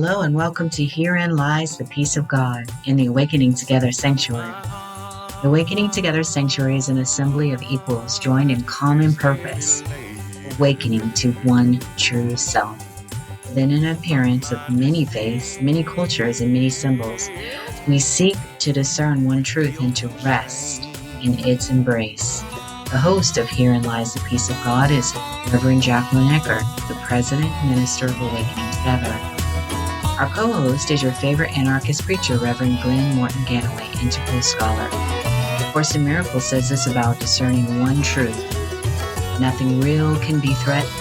Hello and welcome to Herein Lies the Peace of God in the Awakening Together Sanctuary. The Awakening Together Sanctuary is an assembly of equals joined in common purpose, awakening to one true self. Within an appearance of many faiths, many cultures, and many symbols, we seek to discern one truth and to rest in its embrace. The host of Herein Lies the Peace of God is Reverend Jacquelyn and Eckert, the President and Minister of Awakening Together. Our co-host is your favorite anarchist preacher, Reverend Glen Ganaway, integral scholar. A Course in Miracles says this about discerning one truth. Nothing real can be threatened.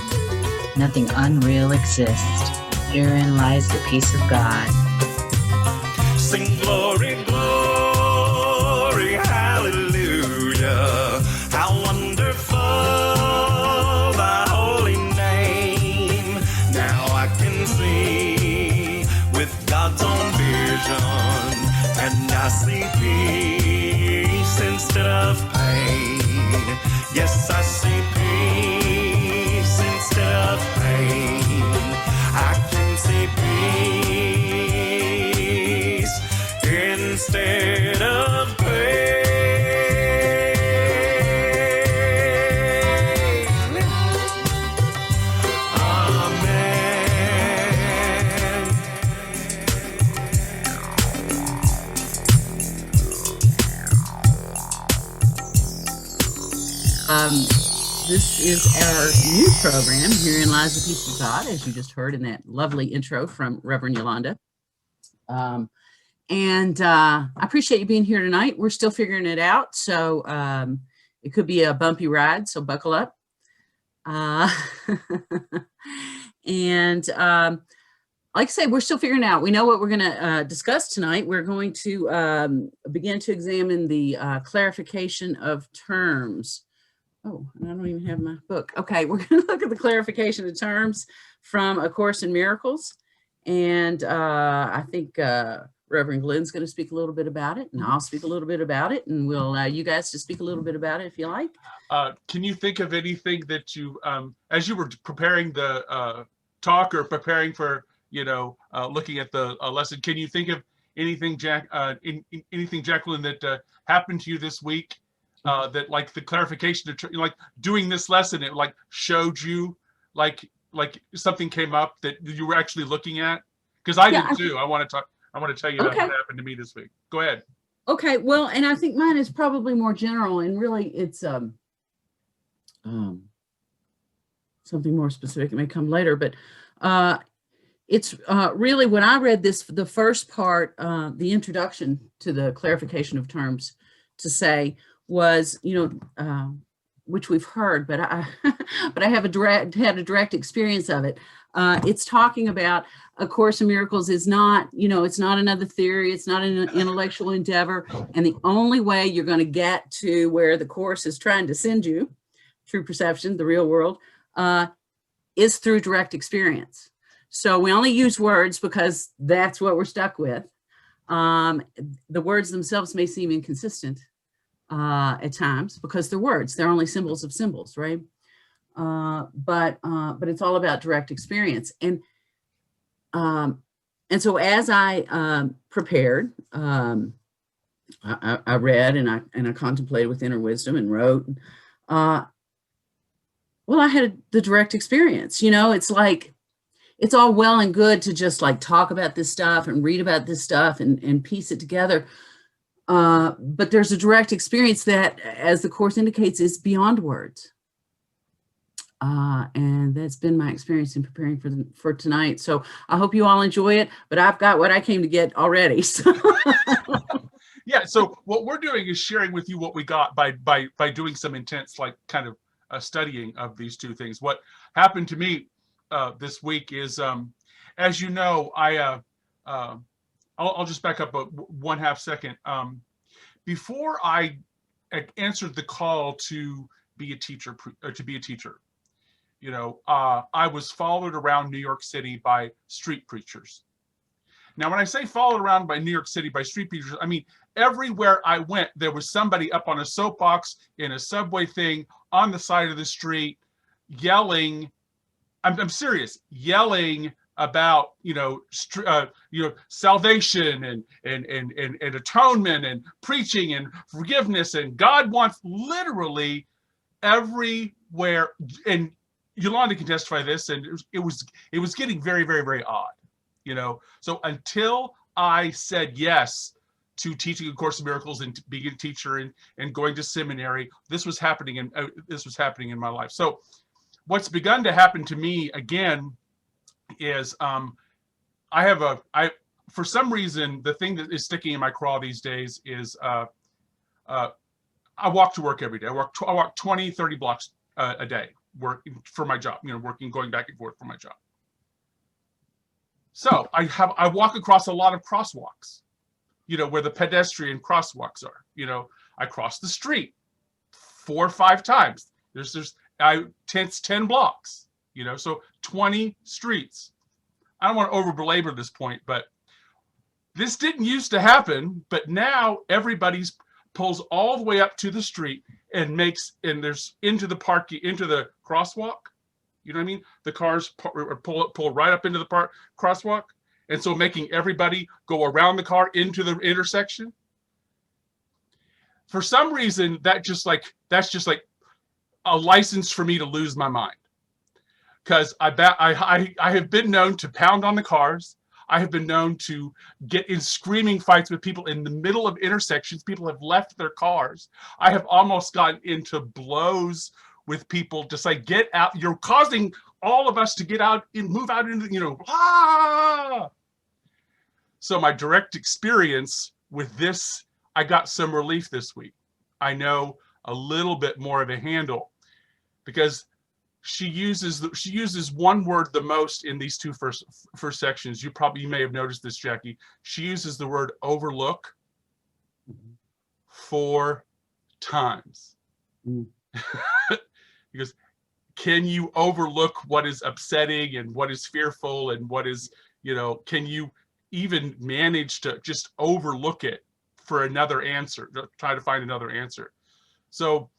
Nothing unreal exists. Herein lies the peace of God. Sing glory, glory, hallelujah. How wonderful thy holy name. Now I can see with God's own vision, and I see peace instead of pain. Yes, I see peace instead of pain. I can see peace instead of pain. Amen. This is our new program, Herein Lies the Peace of God, as you just heard in that lovely intro from Reverend Yolanda. I appreciate you being here tonight. We're still figuring it out, so it could be a bumpy ride, so buckle up. Like I say, we're still figuring out. We know what we're going to discuss tonight. We're going to begin to examine the clarification of terms. Oh, and I don't even have my book. Okay, we're going to look at the clarification of terms from A Course in Miracles. And I think Reverend Glen's going to speak a little bit about it, and I'll speak a little bit about it, and we'll allow you guys to speak a little bit about it if you like. Can you think of anything that you, as you were preparing the talk or preparing for, looking at the lesson, can you think of anything, anything, Jacquelyn, that happened to you this week? That like the clarification, like doing this lesson, it like showed you like something came up that you were actually looking at? Because I did too. I want to tell you about what happened to me this week. Go ahead. Okay, well, and I think mine is probably more general, and really it's something more specific. It may come later, but it's really when I read this, the first part, the introduction to the clarification of terms, to say was, which we've heard, but I but I have had a direct experience of it. It's talking about A Course in Miracles is not, it's not another theory. It's not an intellectual endeavor. And the only way you're going to get to where the Course is trying to send you, true perception, the real world, is through direct experience. So we only use words because that's what we're stuck with. The words themselves may seem inconsistent at times because they're words. They're only symbols of symbols, right? But it's all about direct experience. And so as I prepared, I read and I contemplated with inner wisdom and wrote. Well, I had the direct experience. It's like it's all well and good to just like talk about this stuff and read about this stuff and piece it together. But there's a direct experience that, as the Course indicates, is beyond words. And that's been my experience in preparing for tonight. So I hope you all enjoy it, but I've got what I came to get already. So. Yeah, so what we're doing is sharing with you what we got by doing some intense, like kind of studying of these two things. What happened to me this week is, as you know, I'll just back up a 1/2 second. Before I answered the call to be a teacher, I was followed around New York City by street preachers. Now, when I say followed around by New York City by street preachers, I mean everywhere I went, there was somebody up on a soapbox in a subway thing on the side of the street, yelling. I'm serious, yelling about salvation and atonement and preaching and forgiveness, and God wants literally everywhere. And Yolanda can testify this, and it was getting very, very, very odd, So until I said yes to teaching A Course in Miracles and being a teacher and going to seminary, this was happening in my life. So what's begun to happen to me again is for some reason, the thing that is sticking in my craw these days is I walk to work every day. I walk 20, 30 blocks a day working for my job, going back and forth for my job. So I walk across a lot of crosswalks, where the pedestrian crosswalks are. I cross the street 4 or 5 times. It's 10 blocks, so 20 streets. I don't want to over belabor this point, but this didn't used to happen, but now everybody's pulls all the way up to the street and there's into the crosswalk. You know what I mean? The cars pull right up into the crosswalk. And so making everybody go around the car into the intersection. For some reason, that's just like a license for me to lose my mind. Because I have been known to pound on the cars. I have been known to get in screaming fights with people in the middle of intersections. People have left their cars. I have almost gotten into blows with people to say, get out. You're causing all of us to get out and move out into, ah! So my direct experience with this, I got some relief this week. I know a little bit more of a handle because she uses one word the most in these two first sections. You may have noticed this, Jackie. She uses the word overlook 4 times. Because can you overlook what is upsetting and what is fearful and what is, can you even manage to just overlook it for another answer, try to find another answer? So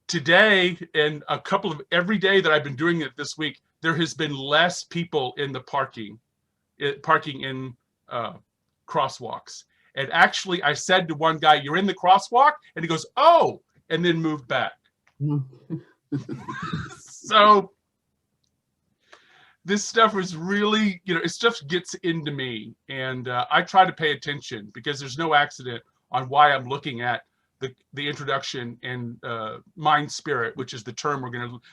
today and every day that I've been doing it this week, there has been less people in the parking in crosswalks. And actually I said to one guy, "You're in the crosswalk?" And he goes, "Oh," and then moved back. So this stuff is really, it stuff gets into me, and I try to pay attention because there's no accident on why I'm looking at the introduction and mind spirit, which is the term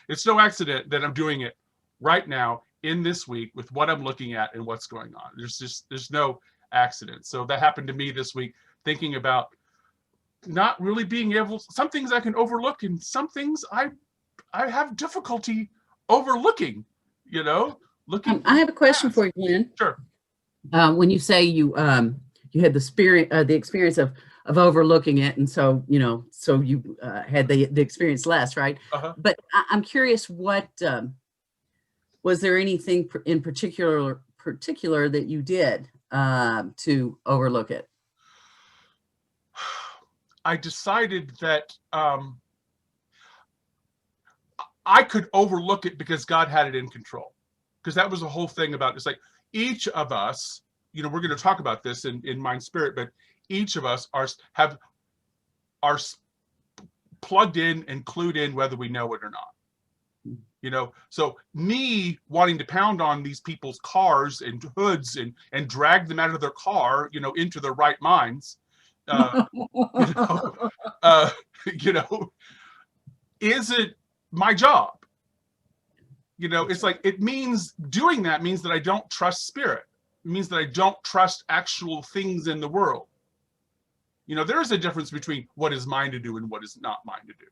it's no accident that I'm doing it right now in this week with what I'm looking at and what's going on. There's no accident. So that happened to me this week, thinking about not really being able, some things I can overlook and some things I have difficulty overlooking, looking. I have a question for you, Glenn. Sure. When you say you had the experience of overlooking it, and so so you had the experience less, right? Uh-huh. But I'm curious, what was there anything in particular that you did to overlook it? I decided that I could overlook it because God had it in control. Because that was the whole thing about it's like each of us, we're going to talk about this in Mind Spirit, but each of us are plugged in and clued in whether we know it or not. So me wanting to pound on these people's cars and hoods and drag them out of their car, into their right minds, isn't my job. It's like doing that means that I don't trust spirit. It means that I don't trust actual things in the world. There is a difference between what is mine to do and what is not mine to do.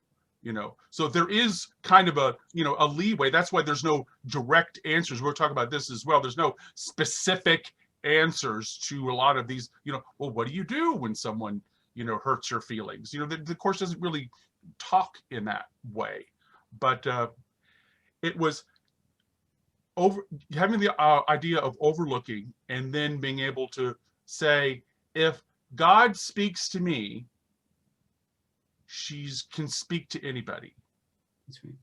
So there is kind of a leeway. That's why there's no direct answers. We'll talk about this as well. There's no specific answers to a lot of these, well, what do you do when someone, hurts your feelings? The Course doesn't really talk in that way, but it was having the idea of overlooking and then being able to say, if God speaks to me, she can speak to anybody. That's right.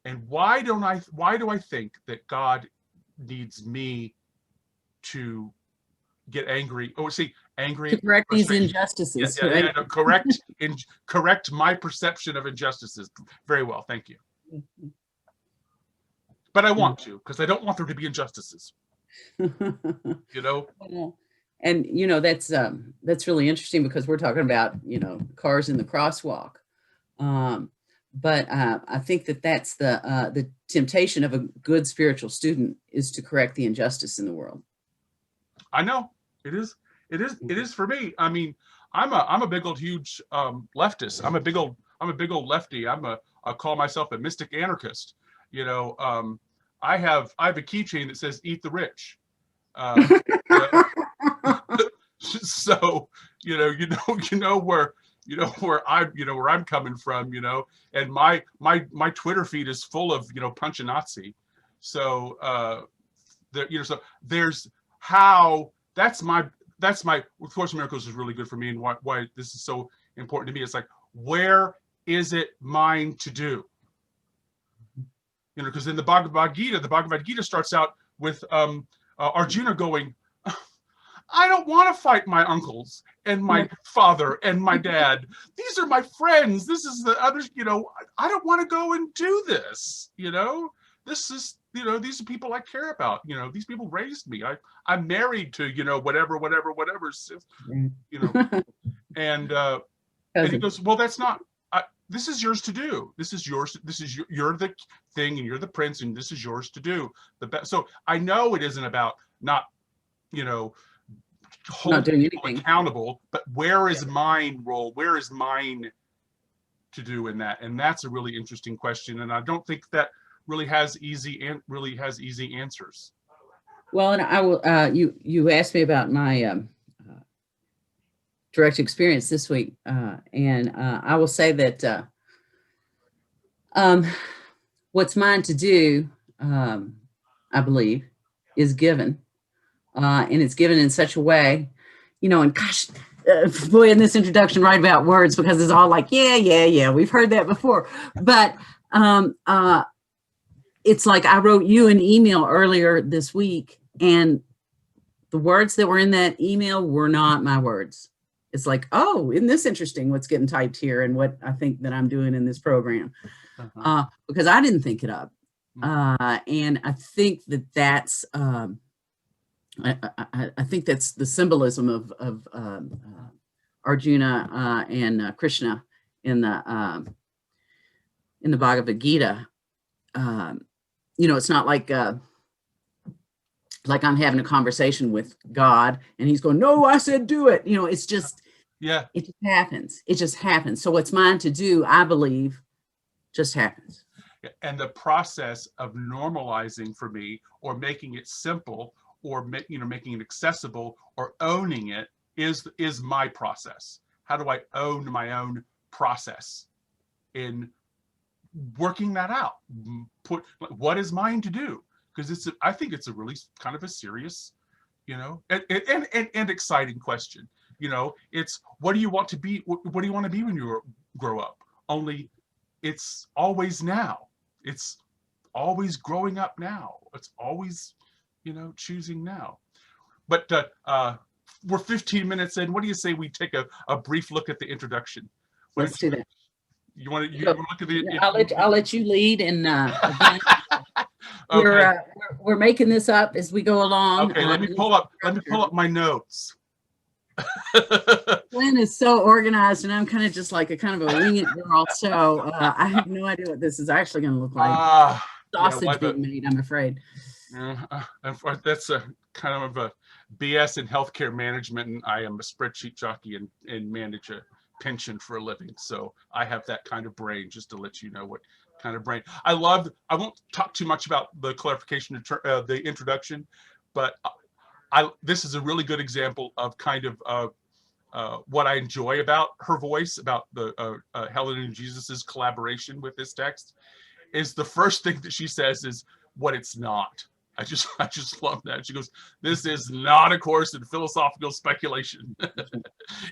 And why do I think that God needs me to get angry. Oh, see, angry. To correct these frustration. injustices. Yeah, Right? no, correct my perception of injustices. Very well, thank you. But I want to, because I don't want there to be injustices. You know. And that's really interesting because we're talking about cars in the crosswalk, but I think that's the temptation of a good spiritual student is to correct the injustice in the world. I know it is for me. I mean, I'm a big old huge leftist. I'm a big old lefty. I call myself a mystic anarchist. I have a keychain that says "Eat the Rich." So where I'm coming from, and my Twitter feed is full of punch a Nazi. So so there's how that's my Course in Miracles is really good for me, and why this is so important to me. It's like, where is it mine to do? Because in the Bhagavad Gita starts out with Arjuna going, I don't want to fight my uncles and my father and my dad. These are my friends. This is the others, I don't want to go and do this, This is, these are people I care about. These people raised me. I'm married to, whatever. And he goes, well, that's not, this is yours to do. This is yours. You're the thing, and you're the prince, and this is yours to do. So I know it isn't about not holding people accountable, but where is mine role? Where is mine to do in that? And that's a really interesting question. And I don't think that really has easy answers. Well, and I will. You asked me about my direct experience this week, and I will say that what's mine to do, I believe, is given, and it's given in such a way, and gosh, boy, in this introduction, write about words, because it's all like, yeah, we've heard that before, but it's like I wrote you an email earlier this week, and the words that were in that email were not my words. It's like, oh, isn't this interesting what's getting typed here and what I think that I'm doing in this program? Because I didn't think it up. And I think that's, I think that's the symbolism of Arjuna and Krishna in the Bhagavad Gita. It's not like I'm having a conversation with God and he's going, no, I said do it. It's just, it just happens. It just happens. So what's mine to do, I believe, just happens. And the process of normalizing for me, or making it simple, or making it accessible, or owning it is my process. How do I own my own process in working that out? What is mine to do? Because I think it's a really kind of a serious, and exciting question. It's, what do you want to be? What do you want to be when you grow up? Only it's always now. It's always growing up now. It's always, choosing now. But we're 15 minutes in. What do you say we take a brief look at the introduction? Let's do that. You want to look at the? I'll let you lead, and again, we're making this up as we go along. Okay, let me pull up my notes. Glenn is so organized, and I'm kind of just like a wing it girl. So I have no idea what this is actually going to look like. Sausage being made, I'm afraid. That's a kind of a BS in healthcare management, and I am a spreadsheet jockey and manage a pension for a living. So I have that kind of brain, just to let you know what kind of brain. I won't talk too much about the clarification, the introduction, but this is a really good example of kind of what I enjoy about her voice, about the Helen and Jesus's collaboration with this text, is the first thing that she says is what it's not. I just love that. She goes, this is not a course in philosophical speculation.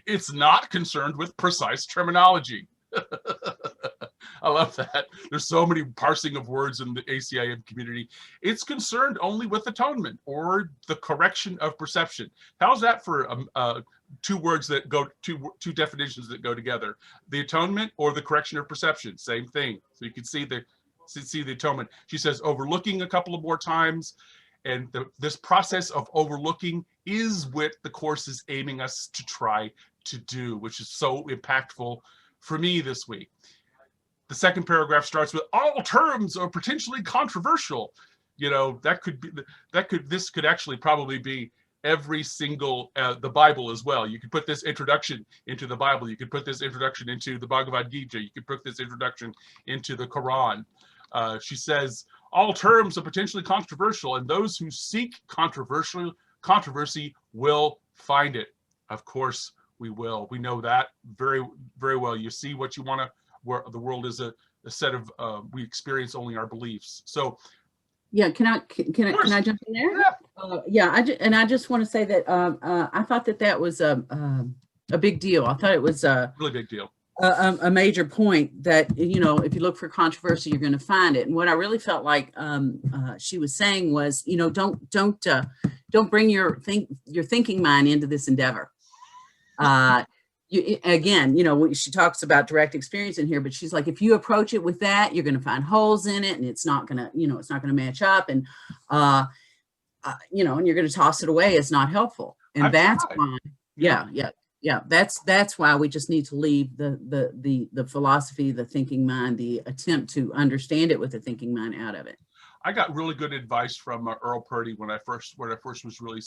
It's not concerned with precise terminology. I love that. There's so many parsing of words in the ACIM community. It's concerned only with atonement or the correction of perception. How's that for two words that go, two definitions that go together? The atonement or the correction of perception, same thing. So you can see the atonement. She says overlooking a couple of more times. And this process of overlooking is what the Course is aiming us to try to do, which is so impactful for me this week. The second paragraph starts with all terms are potentially controversial. You know, this could actually probably be every single, the Bible as well. You could put this introduction into the Bible. You could put this introduction into the Bhagavad Gita. You could put this introduction into the Quran. She says, all terms are potentially controversial, and those who seek controversy will find it. Of course, we will. We know that very, very well. You see what you want to, where the world is a set of, we experience only our beliefs. So, yeah, can I jump in there? Yeah. I just want to say that I thought that was a big deal. I thought it was really big deal. A major point that, you know, if you look for controversy, you're going to find it. And what I really felt like she was saying was, you know, don't bring your thinking mind into this endeavor. Again, you know, she talks about direct experience in here, but she's like, if you approach it with that, you're going to find holes in it, and it's not going to, you know, it's not going to match up, and you know, and you're going to toss it away. It's not helpful, and that's why, yeah, that's why we just need to leave the philosophy, the thinking mind, the attempt to understand it with the thinking mind out of it. I got really good advice from Earl Purdy when I first was really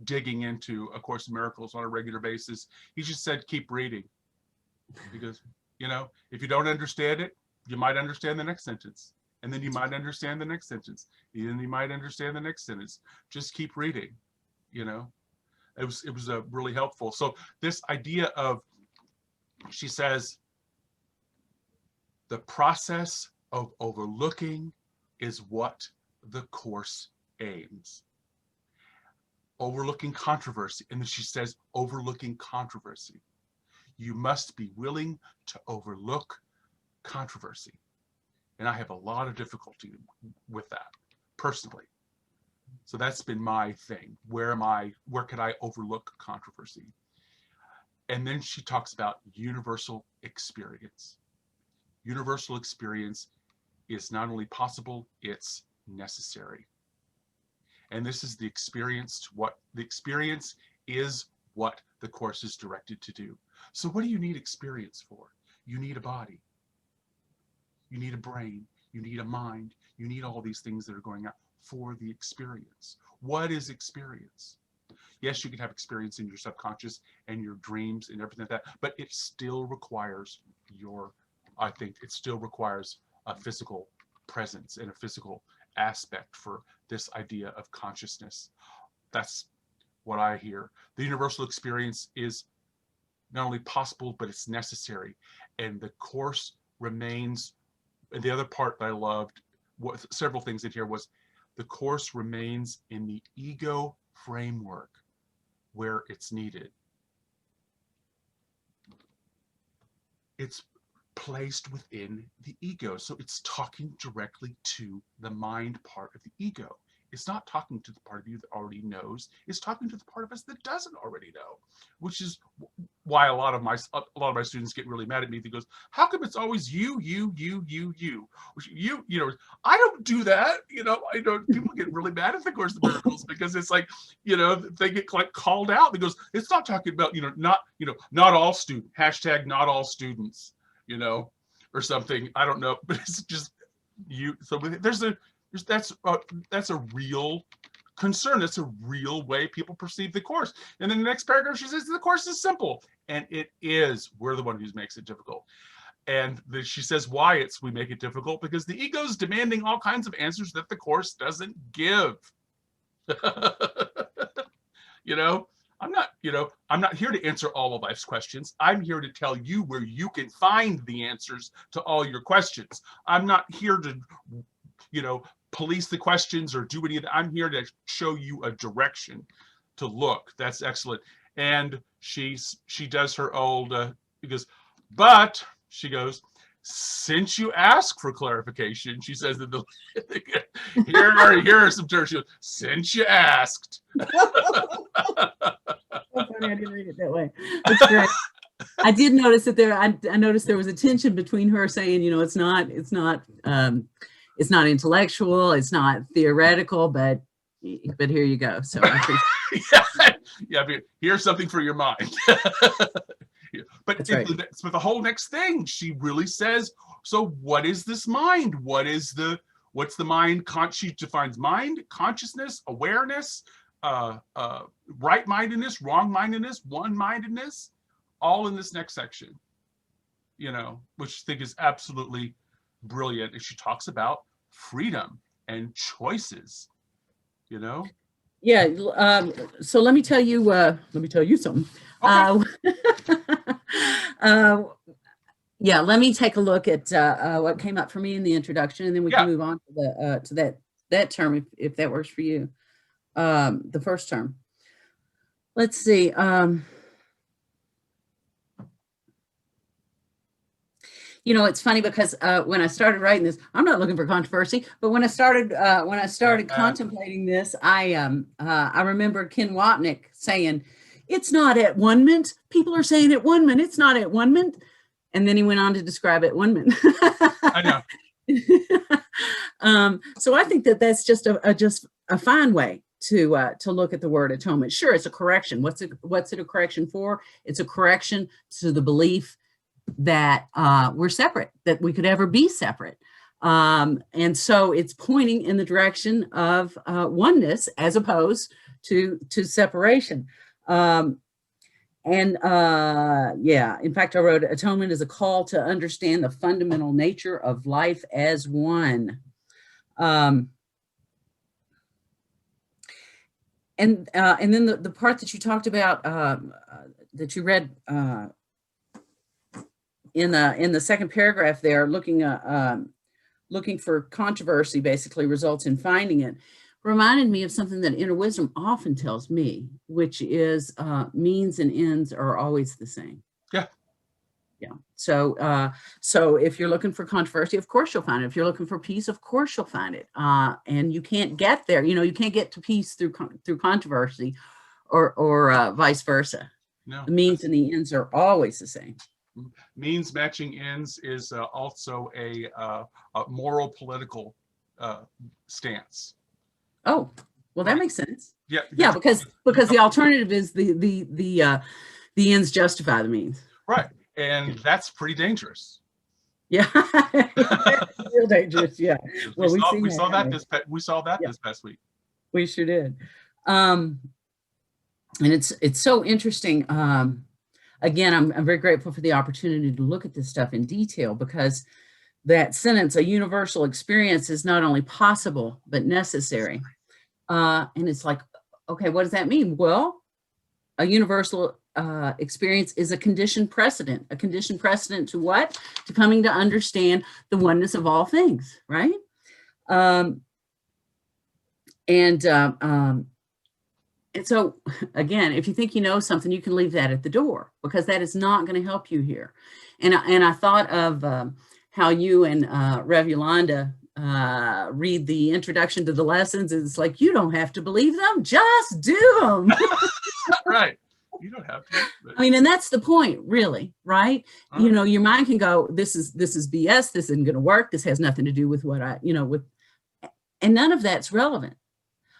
digging into A Course in Miracles on a regular basis. He just said, keep reading, because, you know, if you don't understand it, you might understand the next sentence, and then you might understand the next sentence, and then you might understand the next sentence. Just keep reading, you know. It was really helpful. So this idea of, she says, the process of overlooking is what the Course aims. Overlooking controversy. And then she says, overlooking controversy. You must be willing to overlook controversy. And I have a lot of difficulty with that personally. So that's been my thing. Where could I overlook controversy? And then she talks about universal experience. Universal experience is not only possible, it's necessary. And this is the experience, the experience is what the Course is directed to do. So what do you need experience for? You need a body. You need a brain. You need a mind. You need all these things that are going out for the experience. What is experience? Yes, you can have experience in your subconscious and your dreams and everything like that, but it still requires I think it still requires a physical presence and a physical aspect for this idea of consciousness. That's what I hear. The universal experience is not only possible, but it's necessary. And the Course remains, and the other part that I loved, several things in here, was the Course remains in the ego framework where it's needed. It's placed within the ego. So it's talking directly to the mind part of the ego. It's not talking to the part of you that already knows. It's talking to the part of us that doesn't already know, which is why a lot of my students get really mad at me. They goes, how come it's always you? Which you know, I don't do that. You know, I know people get really mad at the Course in Miracles because it's like, you know, they get like called out. Because it's not talking about, not all students, hashtag not all students, you know, or something. I don't know, but it's just you. So that's a real concern. That's a real way people perceive the Course. And then the next paragraph, she says the Course is simple, and it is. We're the one who makes it difficult. And she says why we make it difficult, because the ego is demanding all kinds of answers that the Course doesn't give. You know, I'm not here to answer all of life's questions. I'm here to tell you where you can find the answers to all your questions. I'm not here to, police the questions or do any of that. I'm here to show you a direction to look. That's excellent. And she does her old, but she goes, since you ask for clarification, she says that here are some terms. She goes, since you asked. So funny, I didn't read it that way. That's great. I did notice that I noticed there was a tension between her saying, you know, it's not intellectual, it's not theoretical, but here you go. So yeah, here's something for your mind. But right. but the whole next thing, she really says, so what is this mind? What's the mind? She defines mind, consciousness, awareness, right-mindedness, wrong-mindedness, one-mindedness, all in this next section, you know, which I think is absolutely brilliant. And she talks about freedom and choices, you know? Yeah. So let me tell you something. Okay. Yeah, let me take a look at what came up for me in the introduction, and then we can move on to that term if that works for you. The first term. Let's see. You know, it's funny because when I started writing this, I'm not looking for controversy, but when I started contemplating this, I remember Ken Wapnick saying, "It's not at one mint. People are saying at one mint. It's not at one mint." And then he went on to describe at one mint. I know. So I think that's just a fine way to look at the word atonement. Sure, it's a correction. What's it a correction for? It's a correction to the belief that we're separate, that we could ever be separate. And so it's pointing in the direction of oneness as opposed to separation. In fact, I wrote, atonement is a call to understand the fundamental nature of life as one. And then the part that you talked about, that you read in the second paragraph there, looking for controversy basically results in finding it, reminded me of something that inner wisdom often tells me, which is means and ends are always the same. Yeah. Yeah. So if you're looking for controversy, of course you'll find it. If you're looking for peace, of course you'll find it. And you can't get there. You know, you can't get to peace through controversy, or vice versa. No. The means and the ends are always the same. Means matching ends is also a moral political stance. Oh, well, that makes sense. Yeah. Yeah, because the alternative is the ends justify the means. Right, and that's pretty dangerous. Yeah, real dangerous. Yeah. Well, we saw that this past week. We sure did. And it's so interesting. Again, I'm very grateful for the opportunity to look at this stuff in detail, because that sentence, a universal experience is not only possible, but necessary. And it's like, okay, what does that mean? Well, a universal experience is a conditioned precedent. A conditioned precedent to what? To coming to understand the oneness of all things, right? And so, again, if you think you know something, you can leave that at the door, because that is not going to help you here. And I thought of how you and Rev Yolanda read the introduction to the lessons. It's like, you don't have to believe them, just do them. Right. You don't have to. But... I mean, and that's the point, really, right? You know, your mind can go, this is BS. This isn't going to work. This has nothing to do with what and none of that's relevant.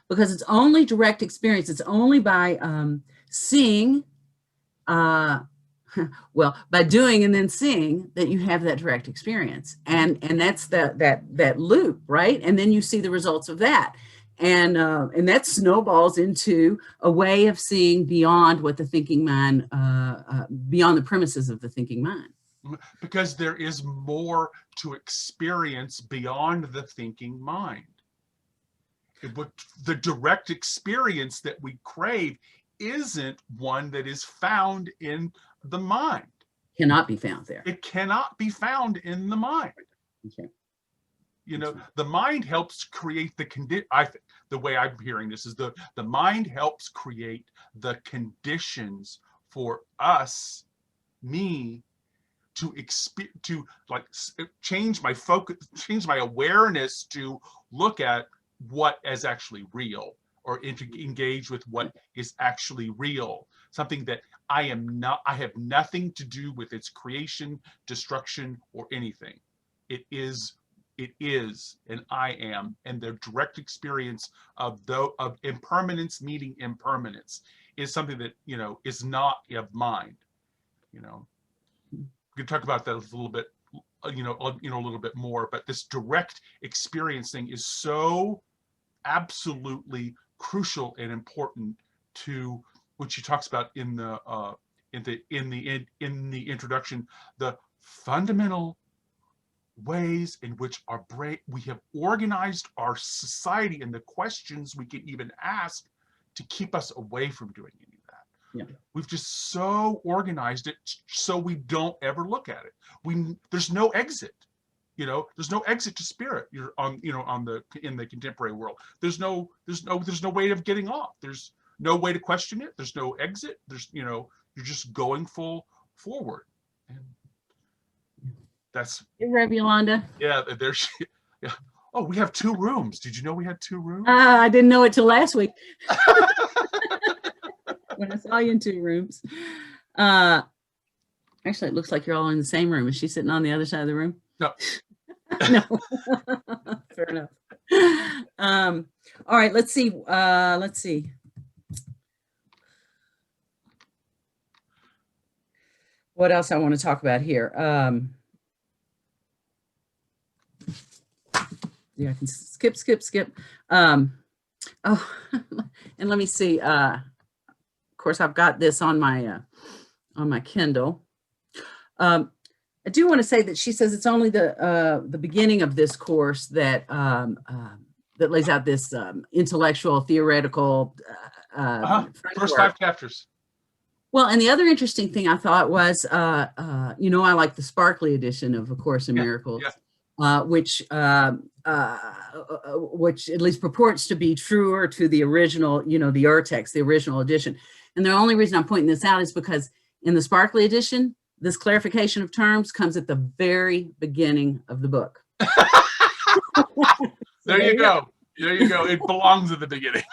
Because it's only direct experience. It's only by seeing, by doing and then seeing, that you have that direct experience. And that's that loop, right? And then you see the results of that. And that snowballs into a way of seeing beyond what the thinking mind, beyond the premises of the thinking mind. Because there is more to experience beyond the thinking mind. But the direct experience that we crave isn't one that is found in the mind. Cannot be found there. It cannot be found in the mind. Okay. You know, the mind helps create the condition. The way I'm hearing this is the mind helps create the conditions for me, to like change my focus, change my awareness to look at what is actually real, or engage with what is actually real, something that I have nothing to do with its creation, destruction, or anything. It is, and I am, and the direct experience of impermanence meeting impermanence is something that, is not of mind. We can talk about that a little bit, a little bit more, but this direct experience thing is so absolutely crucial and important to what she talks about in the introduction, the fundamental ways in which our brain, we have organized our society and the questions we can even ask to keep us away from doing any of that. Yeah. We've just so organized it so we don't ever look at it. There's no exit. There's no exit to spirit. You're on, in the contemporary world. There's no way of getting off. There's no way to question it. There's no exit. You're just going full forward. And that's. Hey, Rev Yolanda. Yeah, there's. Yeah. Oh, we have 2 rooms. Did you know we had 2 rooms? I didn't know it till last week when I saw you in 2 rooms. Actually, it looks like you're all in the same room. Is she sitting on the other side of the room? No. No. Fair enough. All right, let's see. What else I want to talk about here? Yeah, I can skip. Oh, and let me see. Of course, I've got this on my Kindle. I do want to say that she says it's only the beginning of this course that that lays out this intellectual, theoretical First 5 chapters. Well, and the other interesting thing I thought was, I like the sparkly edition of A Course in Miracles, which at least purports to be truer to the original, the Urtext, the original edition. And the only reason I'm pointing this out is because in the sparkly edition, this clarification of terms comes at the very beginning of the book. There you go. It belongs at the beginning.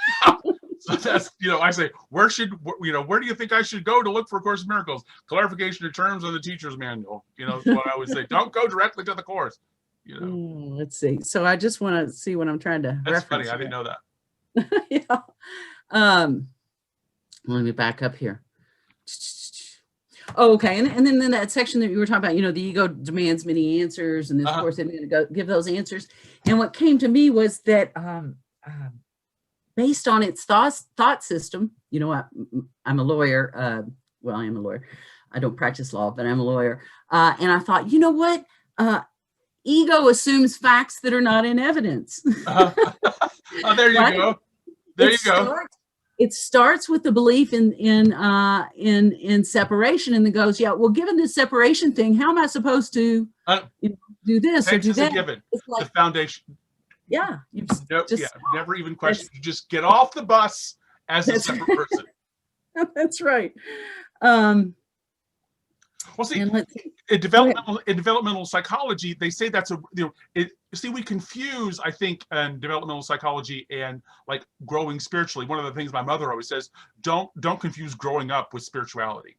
So that's, I say, where do you think I should go to look for A Course in Miracles? Clarification of terms of the teacher's manual. That's what I would say. Don't go directly to the course. Let's see. So I just want to see what I'm trying to That's reference. funny. I didn't know that. Yeah. Let me back up here. Oh, okay. And then in that section that you were talking about, the ego demands many answers, and this course isn't going to go give those answers. And what came to me was that based on its thought system, I'm a lawyer. Well, I am a lawyer. I don't practice law, but I'm a lawyer. And I thought, you know what? Ego assumes facts that are not in evidence. Oh, there you go. There you go. It starts with the belief in separation, and then goes, well, given this separation thing, how am I supposed to do this or do that? Given. It's like, the foundation. Yeah. Never even question. You just get off the bus as a separate person. That's right. Well, see, in developmental psychology, they say that's we confuse, I think, in developmental psychology and like growing spiritually. One of the things my mother always says, don't confuse growing up with spirituality,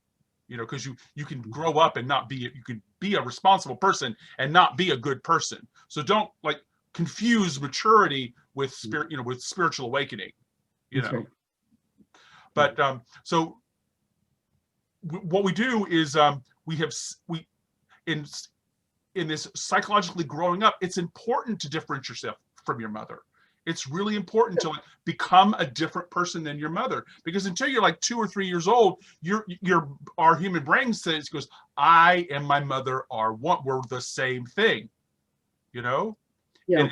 because you can grow up and you can be a responsible person and not be a good person. So don't confuse maturity with with spiritual awakening, Right. But so what we do is in this psychologically growing up, it's important to differentiate yourself from your mother. It's really important to become a different person than your mother, because until you're 2 or 3 years old, our human brain goes, I and my mother are one. We're the same thing, Yeah, and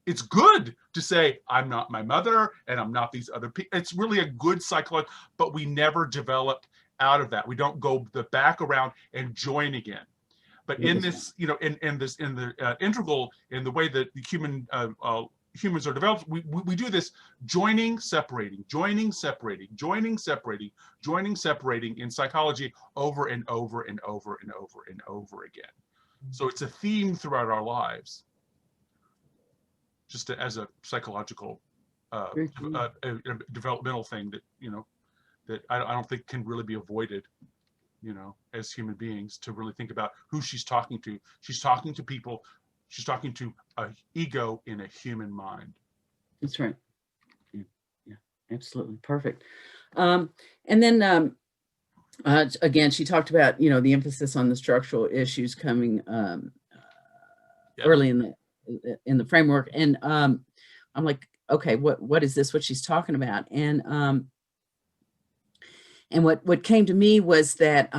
it's good to say I'm not my mother and I'm not these other people. It's really a good psychology, but we never develop out of that. We don't go back around and join again. But in this, in the integral, in the way that the humans are developed, we do this joining, separating, joining, separating, joining, separating, joining, separating in psychology over and over and over and over and over again. So it's a theme throughout our lives, just as a psychological developmental thing that, you know, that I don't think can really be avoided, you know, as human beings, to really think about who she's talking to. She's talking to people. She's talking to an ego in a human mind. That's right. Yeah, absolutely. Perfect. And then again, she talked about, you know, the emphasis on the structural issues coming early in the framework. And I'm like, okay, what is this? What she's talking about? And what came to me was that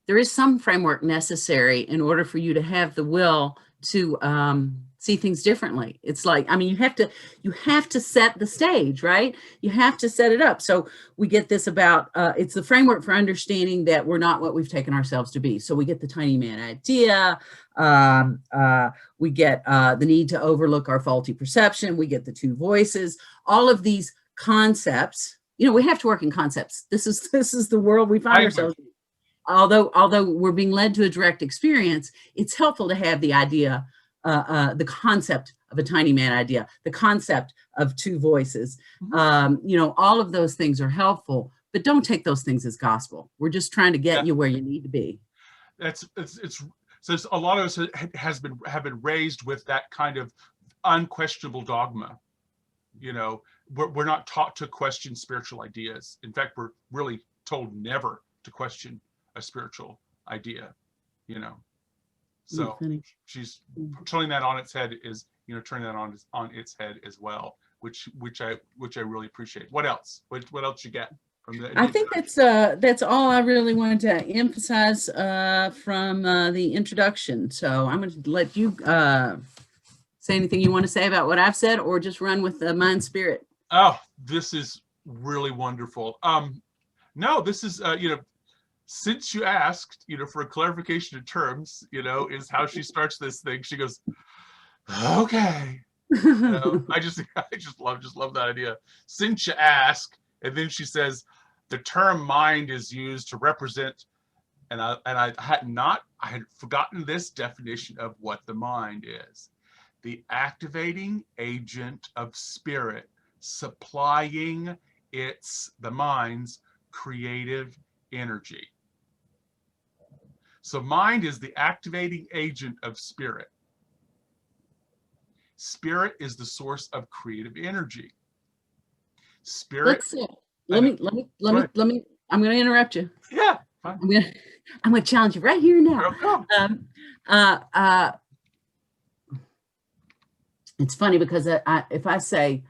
there is some framework necessary in order for you to have the will to see things differently. It's like, I mean, you have to set the stage, right? You have to set it up. So we get this about, it's the framework for understanding that we're not what we've taken ourselves to be. So we get the tiny man idea. We get the need to overlook our faulty perception. We get the two voices, all of these concepts. You know, we have to work in concepts. This is the world we find ourselves in. Although we're being led to a direct experience, it's helpful to have the idea, the concept of a tiny man idea, the concept of two voices. You know, all of those things are helpful, but don't take those things as gospel. We're just trying to get you where you need to be. So a lot of us have been raised with that kind of unquestionable dogma. You know, we're not taught to question spiritual ideas. In fact, we're really told never to question a spiritual idea, you know. So she's turning that on its head, is, you know, turning that on its head as well, which I really appreciate. What else? What else you get from the? I think that's all I really wanted to emphasize from the introduction. So I'm going to let you say anything you want to say about what I've said, or just run with the mind spirit. Oh, this is really wonderful. No, this is you know, since you asked, you know, for a clarification of terms, you know, is how she starts this thing. She goes, okay. You know, I just love that idea. Since you ask, and then she says, the term mind is used to represent, and I had forgotten this definition of what the mind is. The activating agent of spirit, supplying the mind's creative energy. So mind is the activating agent of spirit. Spirit is the source of creative energy. Spirit. Let me. I'm going to interrupt you. Yeah. Fine. I'm going to challenge you right here now. It's funny because if I say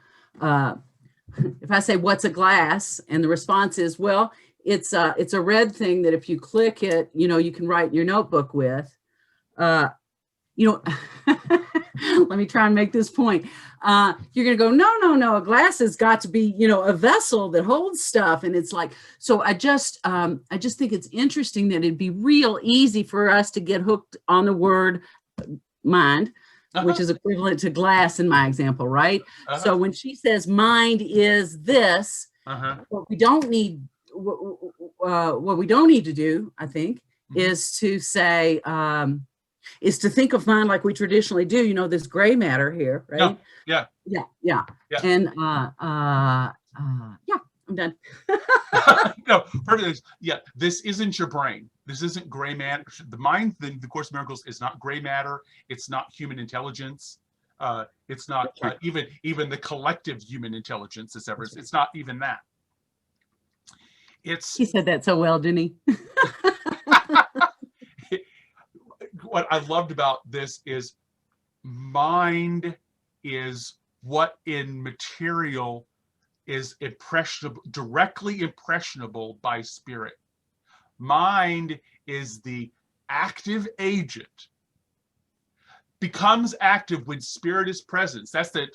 what's a glass, and the response is, well, it's a red thing that if you click it, you know, you can write in your notebook with, you know, let me try and make this point. You're going to go, no, a glass has got to be, you know, a vessel that holds stuff. And it's like, so I just think it's interesting that it'd be real easy for us to get hooked on the word mind, which is equivalent to glass in my example, right? So when she says mind is this, what we don't need to do, I think, is to say, is to think of mind like we traditionally do, you know, this gray matter here, right? Yeah. And yeah, I'm done. No, perfect. Yeah, this isn't your brain. This isn't gray matter. The mind, the Course in Miracles, is not gray matter. It's not human intelligence. It's not even the collective human intelligence that's ever. It's not even that. He said that so well, didn't he? What I loved about this is mind is what in material is impressionable, directly impressionable by spirit. Mind is the active agent, becomes active when spirit is present. That's the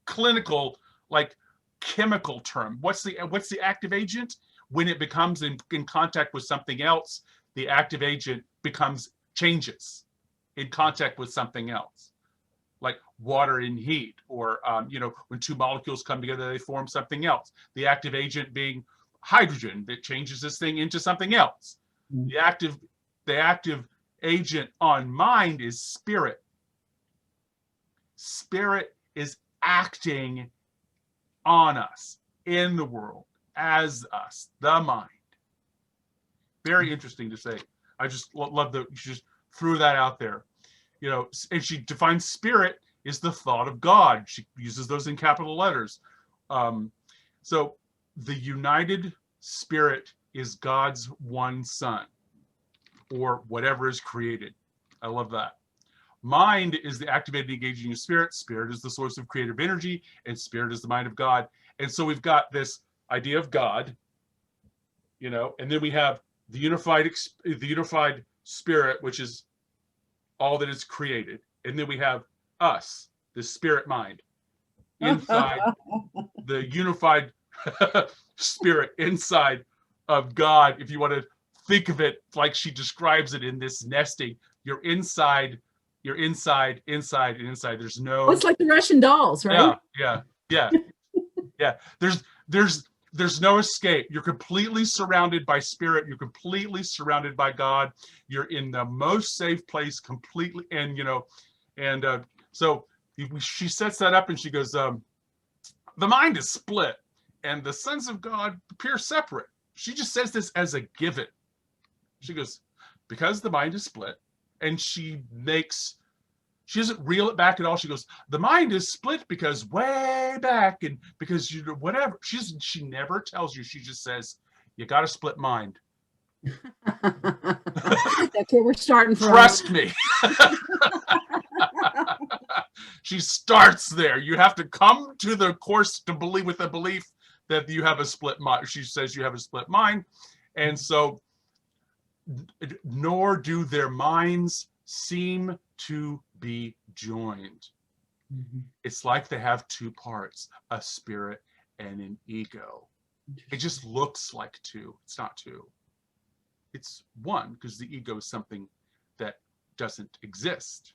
clinical, like, chemical term. What's the active agent? When it becomes in contact with something else, the active agent changes in contact with something else. like water and heat, or when two molecules come together, they form something else. The active agent being hydrogen that changes this thing into something else. The active agent on mind is spirit. Spirit is acting on us, in the world, as us, the mind. Very interesting to say. I just love that she just threw that out there. And she defines spirit is the thought of God. She uses those in capital letters. So the united spirit is God's one son, or whatever is created. I love that. Mind is the activated, engaging of spirit. Spirit is the source of creative energy, and spirit is the mind of God. And so we've got this idea of God, and then we have the unified spirit, which is all that is created. And then we have us, the spirit mind, inside the unified spirit inside of God. If you want to think of it like she describes it in this nesting, you're inside, inside, and inside. There's no. It's like the Russian dolls, right? Yeah. There's no escape. You're completely surrounded by spirit. You're completely surrounded by God. You're in the most safe place, completely. And so she sets that up, and she goes, the mind is split, and the sons of God appear separate. She just says this as a given. She goes, because the mind is split, and she doesn't reel it back at all. She goes, the mind is split because way back, and because whatever. She never tells you. She just says, you got a split mind. That's where we're starting from. Trust me. She starts there. You have to come to the course to believe with the belief that you have a split mind. She says you have a split mind. And so, nor do their minds seem to be joined. Mm-hmm. It's like they have two parts, a spirit and an ego. It just looks like two. It's not two. It's one, because the ego is something that doesn't exist.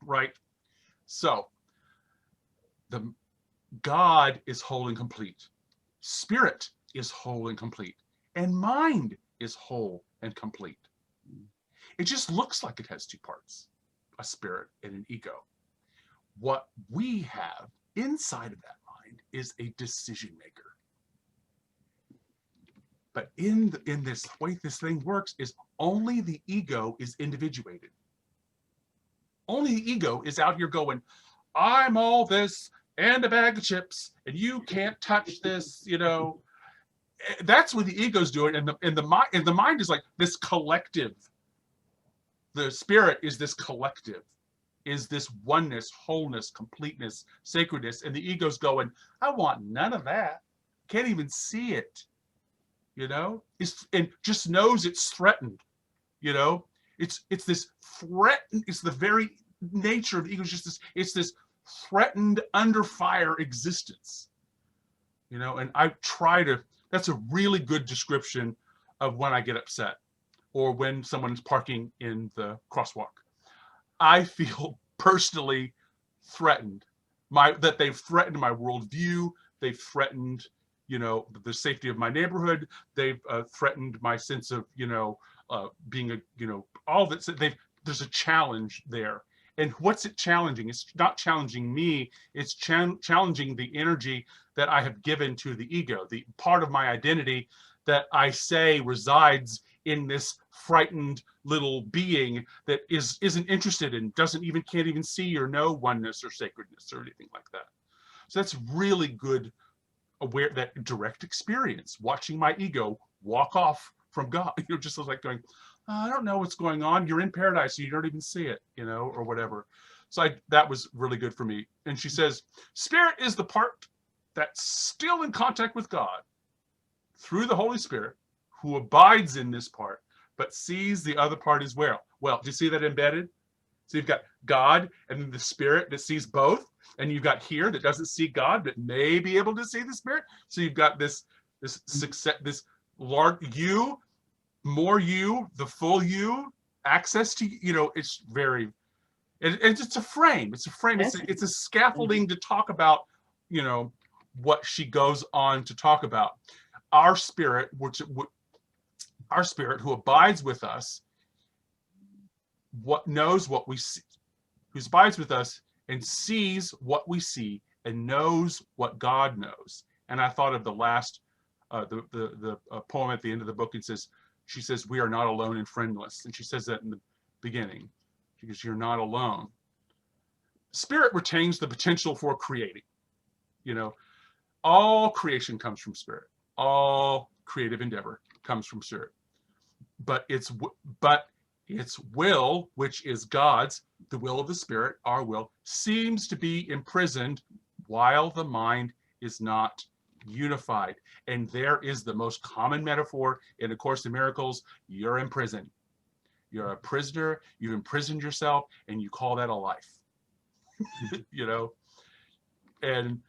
Right? So, the God is whole and complete. Spirit is whole and complete. And mind is whole and complete. It just looks like it has two parts, a spirit and an ego. What we have inside of that mind is a decision maker. But in this way this thing works is only the ego is individuated. Only the ego is out here going, I'm all this and a bag of chips, and you can't touch this, That's what the ego's doing, and the mind is like this collective. The spirit is this collective, is this oneness, wholeness, completeness, sacredness, and the ego's going, I want none of that. Can't even see it. And just knows it's threatened. It's this threatened. It's the very nature of the ego. It's this threatened, under fire existence. And I try to. That's a really good description of when I get upset, or when someone's parking in the crosswalk. I feel personally threatened. That they've threatened my worldview. They've threatened, the safety of my neighborhood. They've threatened my sense of, being all that. There's a challenge there. And what's it challenging? It's not challenging me. It's challenging the energy that I have given to the ego, the part of my identity that I say resides in this frightened little being that isn't interested in, can't even see or know oneness or sacredness or anything like that. So that's really good, that direct experience, watching my ego walk off from God. Just like going, I don't know what's going on. You're in paradise, so you don't even see it, or whatever. So that was really good for me. And she says, spirit is the part that's still in contact with God through the Holy Spirit, who abides in this part, but sees the other part as well. Well, do you see that embedded? So you've got God and then the spirit that sees both, and you've got here that doesn't see God, but may be able to see the spirit. So you've got this success, this large you, more you, the full you, access to, it's very, It's a frame. It's a frame. It's a scaffolding to talk about, you know, what she goes on to talk about. Our spirit, our spirit who abides with us, what knows what we see, who abides with us and sees what we see and knows what God knows. And I thought of the last, the poem at the end of the book. It says, she says, we are not alone and friendless. And she says that in the beginning, because you're not alone. Spirit retains the potential for creating. You know, all creation comes from spirit. All creative endeavor comes from spirit. But its will, which is God's, the will of the spirit, our will, seems to be imprisoned while the mind is not unified. And there is the most common metaphor in A Course in Miracles. You're in prison. You're a prisoner. You've imprisoned yourself, and you call that a life. You know, and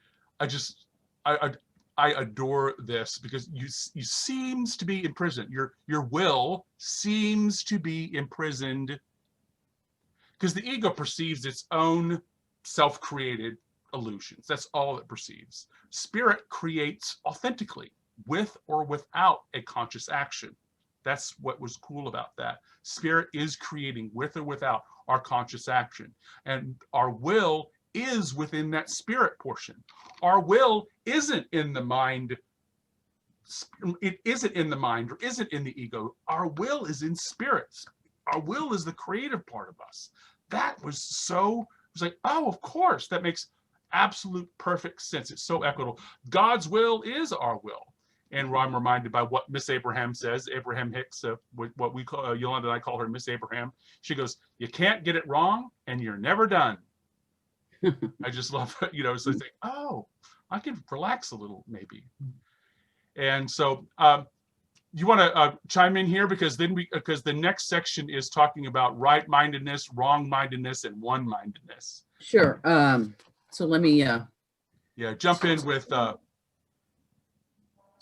I adore this, because you seems to be imprisoned. Your will seems to be imprisoned because the ego perceives its own self-created illusions. That's all it perceives. Spirit creates authentically, with or without a conscious action. That's what was cool about that. Spirit is creating with or without our conscious action. And our will is within that spirit portion. Our will isn't in the mind. It isn't in the mind or isn't in the ego. Our will is in spirits. Our will is the creative part of us. That was so, it was like, oh, of course, that makes absolute perfect sense. It's so equitable. God's will is our will. And I'm reminded by what Miss Abraham says, Abraham Hicks, what we call, Yolanda and I call her Miss Abraham. She goes, you can't get it wrong and you're never done. I just love, you know, so I think, oh, I can relax a little maybe. And so you want to chime in here, because the next section is talking about right-mindedness, wrong-mindedness, and one-mindedness. Sure. So let me jump in with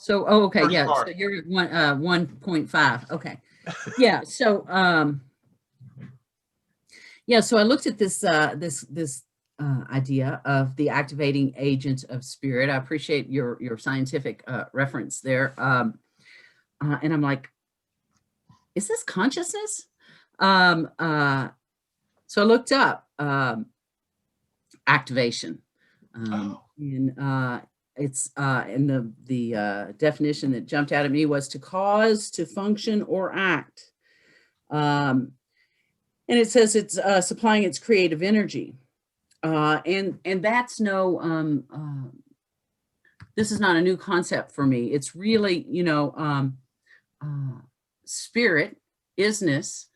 so okay, yeah. Part. So you're at 1.5. Okay. Yeah. So so I looked at this this idea of the activating agent of spirit. I appreciate your scientific reference there. And I'm like, is this consciousness? So I looked up activation. It's and the definition that jumped out at me was to cause, to function, or act. And it says it's supplying its creative energy. And that's no, this is not a new concept for me. It's really, you know, spirit, isness,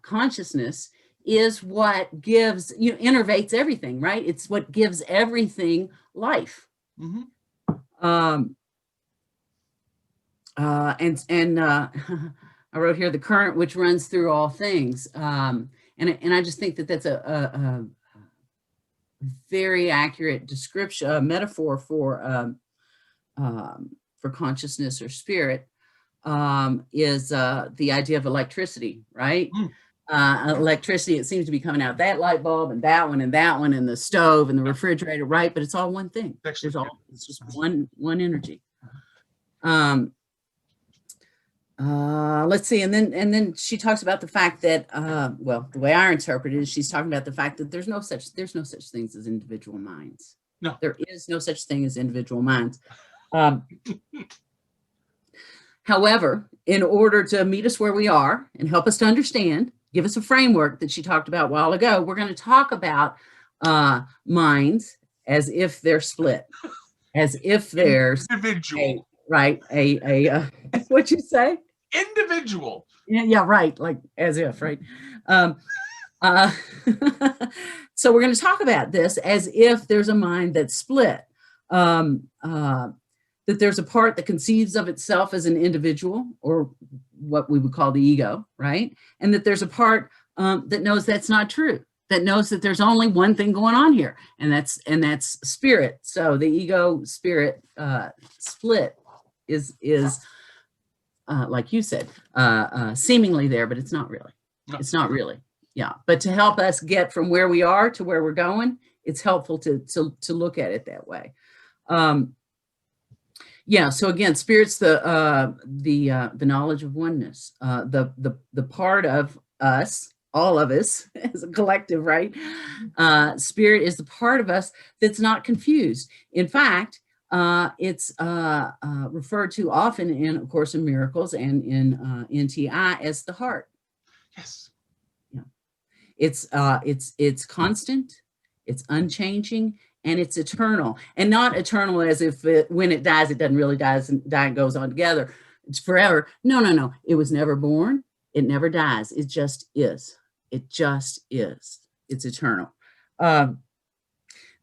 consciousness is what gives, you know, innervates everything, right? It's what gives everything life. Mm-hmm. I wrote here the current which runs through all things. And I just think that that's a very accurate description, metaphor for consciousness or spirit, is the idea of electricity, right? Electricity, it seems to be coming out that light bulb and that one and that one and the stove and the refrigerator, right? But it's all one thing. It's just one energy. Let's see, and then she talks about the fact that well, the way I interpret it is she's talking about the fact that there's no such things as individual minds. No, there is no such thing as individual minds. However, in order to meet us where we are and help us to understand, give us a framework that she talked about a while ago, we're going to talk about minds as if they're split, as if there's individual, what'd you say? Individual. Yeah, right. Like as if, right? So we're going to talk about this as if there's a mind that's split. That there's a part that conceives of itself as an individual, or what we would call the ego, right? And that there's a part that knows that's not true, that knows that there's only one thing going on here, and that's spirit. So the ego spirit split is like you said, seemingly there, but it's not really. No. It's not really. Yeah, but to help us get from where we are to where we're going, it's helpful to look at it that way. Yeah. So again, spirit's the knowledge of oneness, the part of us, all of us as a collective, right? Spirit is the part of us that's not confused. In fact, it's referred to often in, of course, in miracles and in NTI as the heart. Yes. Yeah. It's constant, it's unchanging, and it's eternal. And not eternal as if when it dies, it doesn't really die and goes on together. It's forever. No. It was never born. It never dies. It just is. It just is. It's eternal. Then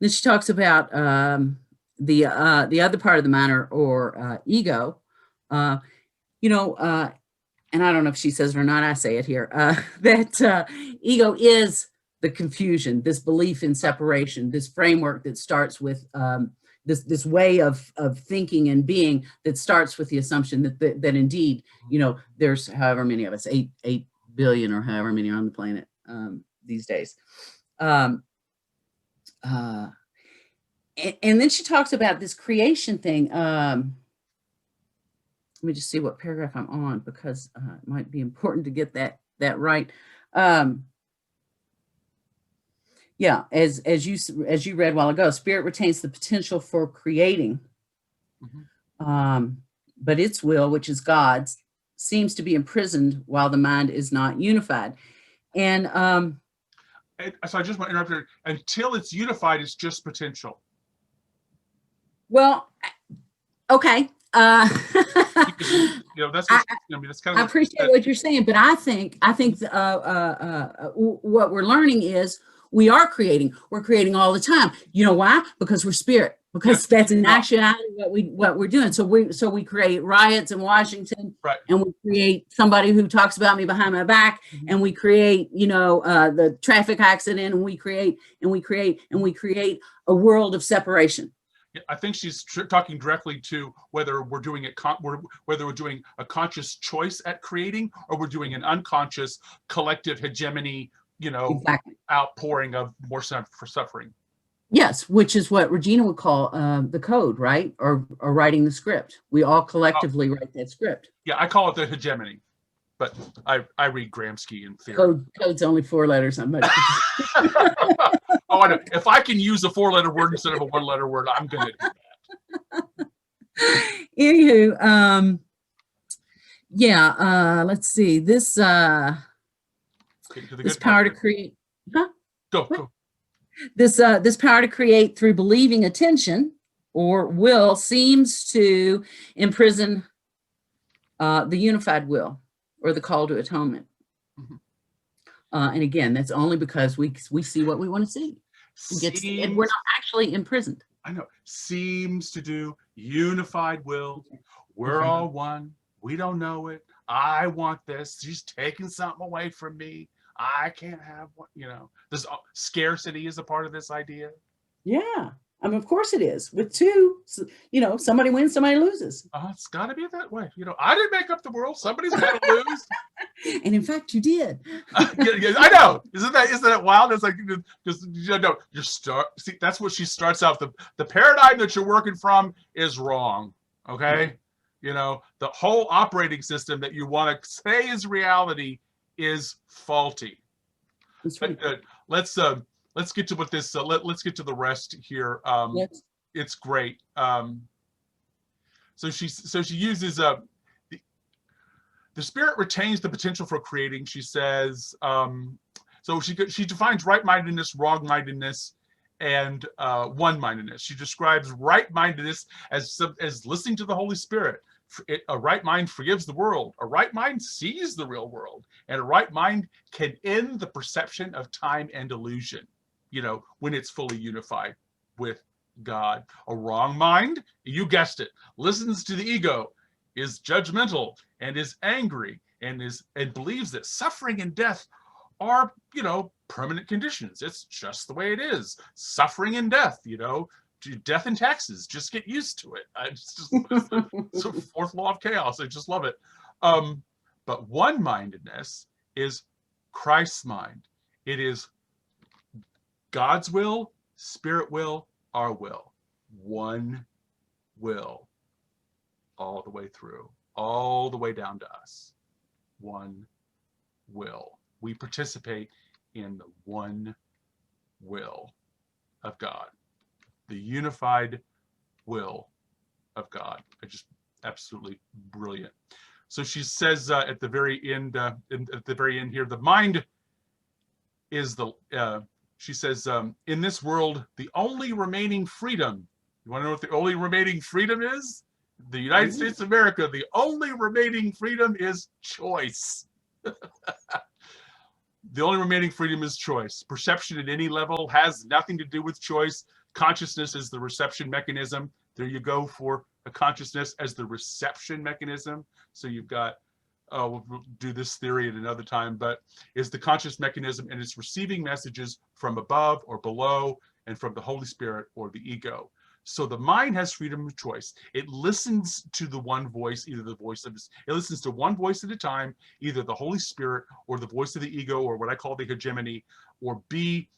she talks about the other part of the mind or ego. And I don't know if she says it or not, I say it here, that ego is the confusion, this belief in separation, this framework that starts with this way of thinking and being that starts with the assumption that indeed, there's however many of us, 8 billion or however many are on the planet these days. And then she talks about this creation thing. Let me just see what paragraph I'm on, because it might be important to get that right. Yeah, as you read a while ago, spirit retains the potential for creating, but its will, which is God's, seems to be imprisoned while the mind is not unified. And so I just want to interrupt here. Until it's unified, it's just potential. Well, okay. That's what, that's kind of. I appreciate what you're saying, but I think what we're learning is we are creating. We're creating all the time. You know why? Because we're spirit. Because that's in actuality what we're doing. So we create riots in Washington, right, and we create somebody who talks about me behind my back, and we create the traffic accident, and we create a world of separation. I think she's talking directly to whether we're doing it, whether we're doing a conscious choice at creating, or we're doing an unconscious collective hegemony, Exactly. outpouring of more for suffering. Yes, which is what Regina would call the code, right? Or writing the script. We all collectively write that script. Yeah, I call it the hegemony, but I read Gramsci in theory. Code's only 4 letters. I'm not. Oh, I know. If I can use a 4-letter word instead of a 1-letter word, I'm going to do that. Anywho, let's see. This power to create. Huh? Go. This power to create through believing attention or will seems to imprison the unified will or the call to atonement. And again, that's only because we see what we want to see. And we're not actually imprisoned. I know. Seems to do unified will. We're all one. We don't know it. I want this. She's taking something away from me. I can't have what, this scarcity is a part of this idea. Yeah. I mean, of course it is. With two, somebody wins, somebody loses. It's got to be that way. I didn't make up the world. Somebody's got to lose. And in fact, you did. Yeah, I know. Isn't that wild? It's like see, that's what she starts out. The paradigm that you're working from is wrong. Okay, the whole operating system that you want to say is reality is faulty. That's right. Let's get to what this. Let's get to the rest here. It's great. So she uses the spirit retains the potential for creating. She says. So she defines right-mindedness, wrong-mindedness, and one-mindedness. She describes right-mindedness as listening to the Holy Spirit. A right mind forgives the world. A right mind sees the real world, and a right mind can end the perception of time and illusion. When it's fully unified with God. A wrong mind, you guessed it, listens to the ego, is judgmental, and is angry, and believes that suffering and death are, permanent conditions. It's just the way it is. Suffering and death, death and taxes. Just get used to it. It's the fourth law of chaos. I just love it. But one-mindedness is Christ's mind. It is God's will, spirit will, our will. One will. All the way through. All the way down to us. One will. We participate in the one will of God. The unified will of God. Just absolutely brilliant. So she says at the very end, here, the mind is she says, in this world, the only remaining freedom. You want to know what the only remaining freedom is? The United States of America, the only remaining freedom is choice. The only remaining freedom is choice. Perception at any level has nothing to do with choice. Consciousness is the reception mechanism. There you go for a consciousness as the reception mechanism. So you've got, we'll do this theory at another time, but is the conscious mechanism, and it's receiving messages from above or below and from the Holy Spirit or the ego. So the mind has freedom of choice. It listens to the one voice, either the voice of it listens to one voice at a time, either the Holy Spirit or the voice of the ego, or what I call the hegemony, or B,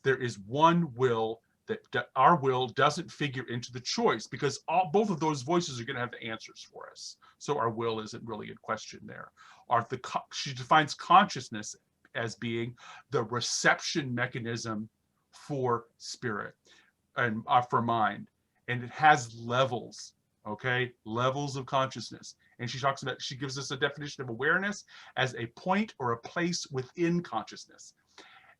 there is one will that our will doesn't figure into the choice, because both of those voices are going to have the answers for us. So our will isn't really in question there. She defines consciousness as being the reception mechanism for spirit and for mind, and it has levels, okay, levels of consciousness. And she gives us a definition of awareness as a point or a place within consciousness.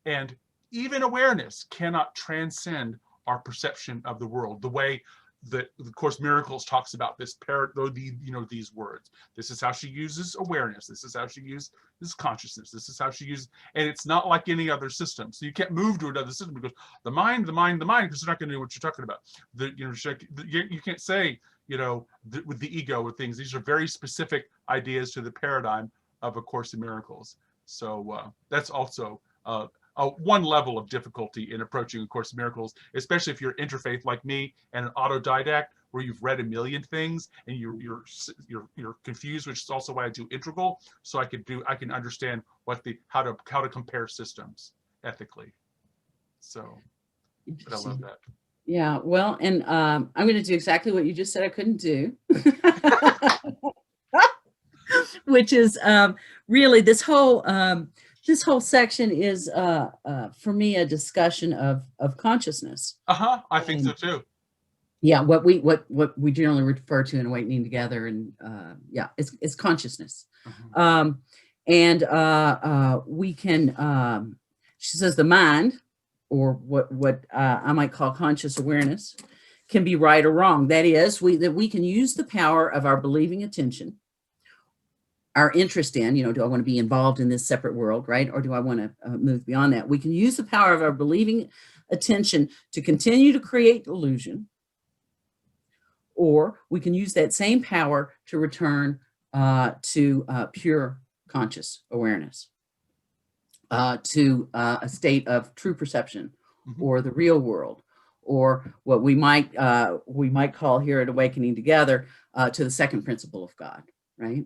And even awareness cannot transcend our perception of the world, the way that the Course Miracles talks about this these words. This is how she uses awareness. This is how she uses consciousness. This is how she uses, and it's not like any other system. So you can't move to another system because the mind, because they're not going to know what you're talking about. You can't say, with the ego or things. These are very specific ideas to the paradigm of A Course in Miracles. So that's also one level of difficulty in approaching A Course in Miracles, especially if you're interfaith like me and an autodidact where you've read a million things and you're confused, which is also why I do integral, so I can understand how to compare systems ethically. So, but I love that. Yeah, well, and I'm going to do exactly what you just said I couldn't do, which is really this whole section is for me a discussion of consciousness. I think so too. Yeah, what we generally refer to in Awakening Together, and it's consciousness. And we can. She says the mind, or what I might call conscious awareness, can be right or wrong. That is, that we can use the power of our believing attention, our interest in, do I want to be involved in this separate world, right? Or do I want to move beyond that? We can use the power of our believing attention to continue to create illusion, or we can use that same power to return to pure conscious awareness, to a state of true perception, or the real world, or what we might call here at Awakening Together to the second principle of God, right?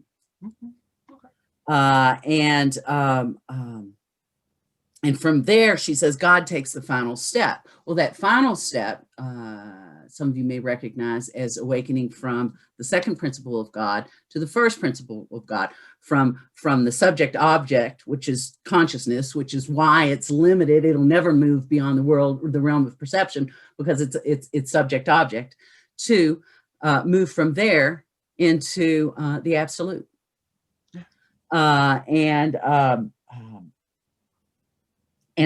And from there, she says, God takes the final step. Well, that final step, some of you may recognize as awakening from the second principle of God to the first principle of God, from the subject object, which is consciousness, which is why it's limited. It'll never move beyond the realm of perception, because it's subject object, to move from there into the absolute. And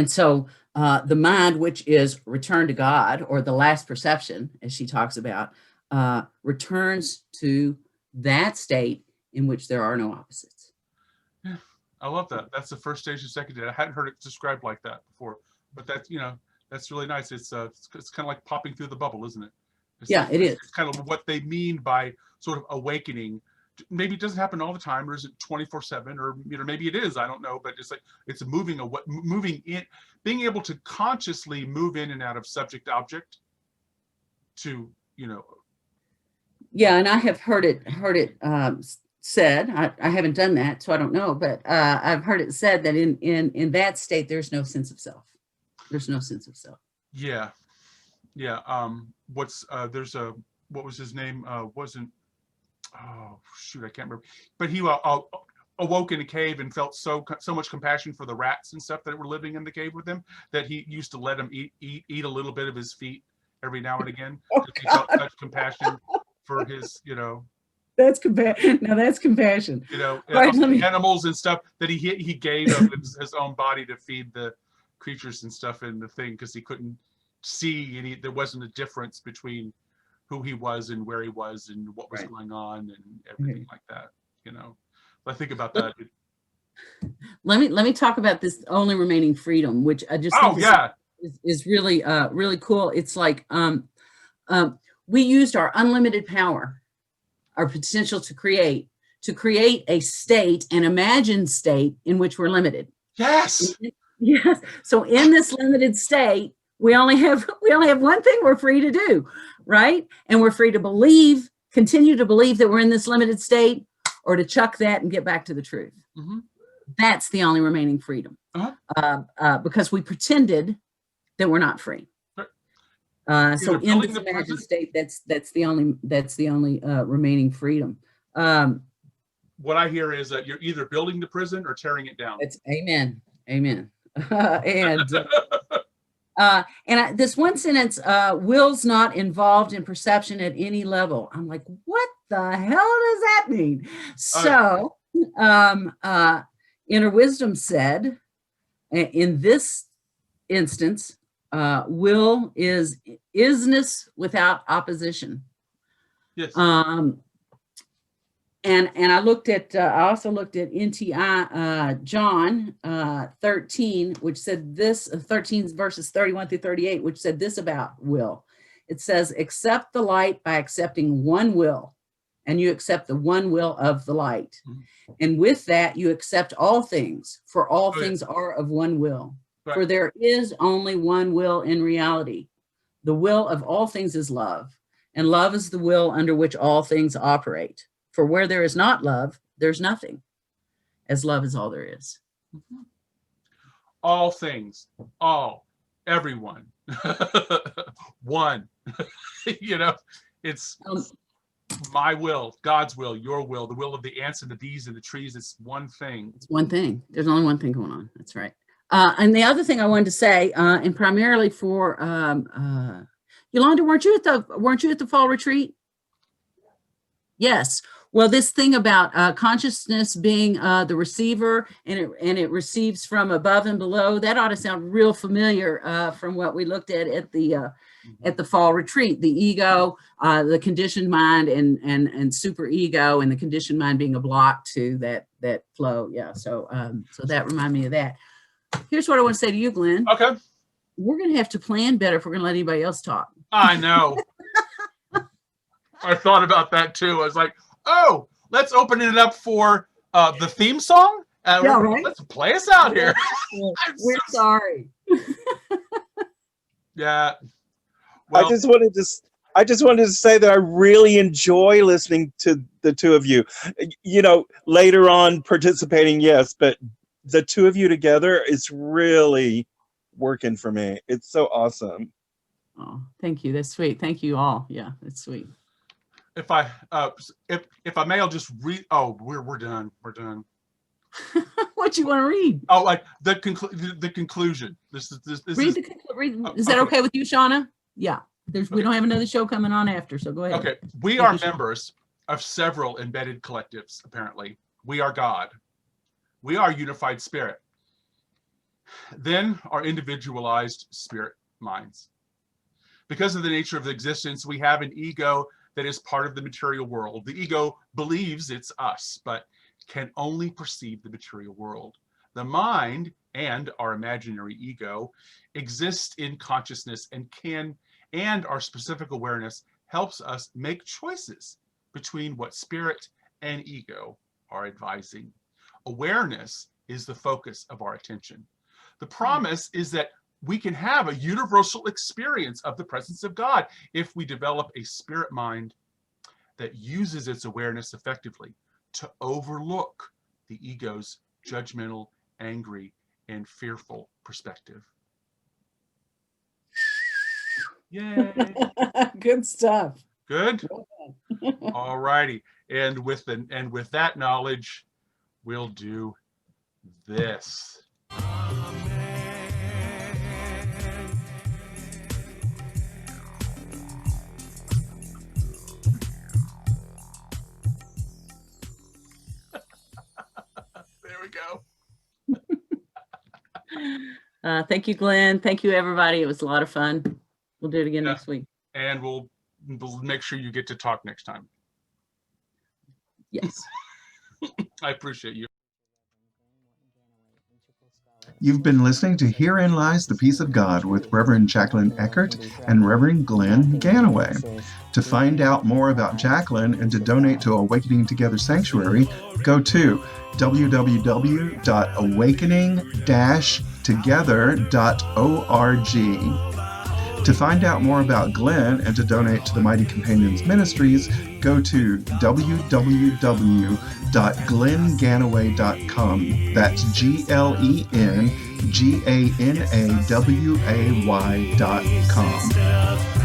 so the mind, which is return to God, or the last perception, as she talks about, returns to that state in which there are no opposites. Yeah, I love that. That's the first stage and second stage. I hadn't heard it described like that before, but that's really nice. It's kind of like popping through the bubble, isn't it? It is. It's kind of what they mean by sort of awakening. Maybe it doesn't happen all the time, or is it 24/7, or maybe it is, I don't know, but it's like it's moving in, being able to consciously move in and out of subject object to Yeah, and I have heard it said, I haven't done that, so I don't know, but I've heard it said that in that state, there's no sense of self. There's no sense of self. Yeah. Yeah. There's a, what was his name? Wasn't, oh shoot, I can't remember. But he awoke in a cave and felt so much compassion for the rats and stuff that were living in the cave with him, that he used to let them eat a little bit of his feet every now and again. Oh, He felt such compassion for his, That's compassion. Now that's compassion. Right, animals and stuff that he gave of his own body to feed the creatures and stuff in the thing, because he couldn't see and there wasn't a difference between who he was and where he was and what was going on and everything like that. I think about that. Let me talk about this only remaining freedom, which I just think is really really cool. It's like we used our unlimited power, our potential to create a state, an imagined state in which we're limited. Yes. Yes. So in this limited state, we only have one thing we're free to do, right? And we're free to continue to believe that we're in this limited state, or to chuck that and get back to the truth. Mm-hmm. That's the only remaining freedom, because we pretended that we're not free. So in this imagined state, that's the only remaining freedom. What I hear is that you're either building the prison or tearing it down. It's amen. And this one sentence, will's not involved in perception at any level. I'm like, what the hell does that mean? So Inner Wisdom said, in this instance, will is isness without opposition. Yes. And I looked at, I also looked at NTI John 13, which said this, 13 verses 31 through 38, which said this about will. It says, accept the light by accepting one will, and you accept the one will of the light. Mm-hmm. And with that, you accept all things, for all things are of one will. Right. For there is only one will in reality. The will of all things is love, and love is the will under which all things operate. For where there is not love, there's nothing, as love is all there is. Mm-hmm. All things, everyone, one. It's my will, God's will, your will, the will of the ants and the bees and the trees. It's one thing. It's one thing. There's only one thing going on. That's right. And the other thing I wanted to say, and primarily for Yolanda, weren't you at the fall retreat? Yes. Well, this thing about consciousness being the receiver, and it receives from above and below, that ought to sound real familiar from what we looked at the fall retreat. The ego, the conditioned mind, and super ego, and the conditioned mind being a block to that flow. Yeah. So that reminded me of that. Here's what I want to say to you, Glenn. Okay. We're going to have to plan better if we're going to let anybody else talk. I know. I thought about that too. I was like, oh, let's open it up for the theme song. Yeah, right? Let's play us out here. We're sorry. Yeah. Well, I just wanted to say that I really enjoy listening to the two of you. Later on participating, yes, but the two of you together is really working for me. It's so awesome. Oh, thank you. That's sweet. Thank you all. Yeah, that's sweet. If I may, I'll just read. Oh, we're done. We're done. What you want to read? Oh, like the conclusion. This read is that okay with you, Shauna? Yeah. We don't have another show coming on after, so go ahead. Okay. We are members of several embedded collectives. Apparently, we are God. We are unified spirit. Then our individualized spirit minds. Because of the nature of the existence, we have an ego that is part of the material world. The ego believes it's us, but can only perceive the material world. The mind and our imaginary ego exist in consciousness and our specific awareness helps us make choices between what spirit and ego are advising. Awareness is the focus of our attention. The promise is that we can have a universal experience of the presence of God if we develop a spirit mind that uses its awareness effectively to overlook the ego's judgmental, angry, and fearful perspective. Yay! Good stuff. Good. Well done. All righty. And with that knowledge, we'll do this. There we go. Thank you, Glenn. Thank you, everybody. It was a lot of fun. We'll do it again Yeah. next week. And we'll make sure you get to talk next time. Yes. I appreciate you. You've been listening to Herein Lies the Peace of God with Reverend Jacquelyn Eckert and Reverend Glen Ganaway. To find out more about Jacquelyn and to donate to Awakening Together Sanctuary, go to www.awakening-together.org. To find out more about Glen and to donate to the Mighty Companions Ministries, go to www.glenganaway.com. That's GLENGANAWAY.com.